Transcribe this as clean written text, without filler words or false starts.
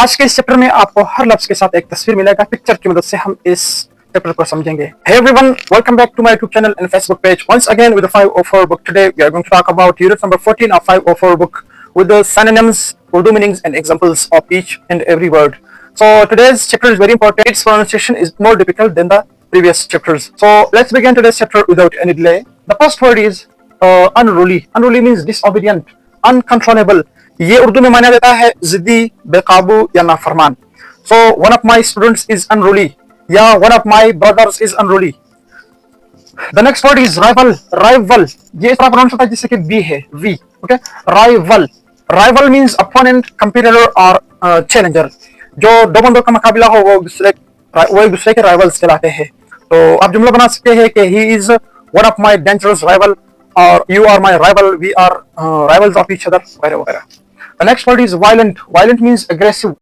आज के इस चैप्टर में आपको हर लफ्ज के साथ एक तस्वीर मिलेगा। पिक्चर की मदद से हम इस चैप्टर को समझेंगे। Hey everyone, welcome back to my YouTube channel and Facebook page. Once again with the 504 book. Today we are going to talk about unit number 14 of 504 book with the synonyms, Urdu meanings and examples of each and every word. So today's chapter is very important. Its pronunciation is more difficult than the previous chapters. So let's begin today's chapter without any delay. The first word is unruly. Unruly means disobedient, uncontrollable. ये उर्दू में माना जाता है जिद्दी, बेकाबू या नाफरमान। So one of my students is unruly या one of my brothers is unruly. The next word is rival. Rival ये इस तरह प्रोनाउंस होता है जैसे कि बी है, V. Okay, rival. Rival means opponent, competitor और challenger. जो दो बंदों का मुकाबला हो वो एक दूसरे के राइवल्स कहलाते हैं। तो आप जुमला बना सकते हैं कि he is one of my dangerous rival और you are my rival, we are rivals of each other वगैरह वगैरह। The next word is violent. Violent means aggressive,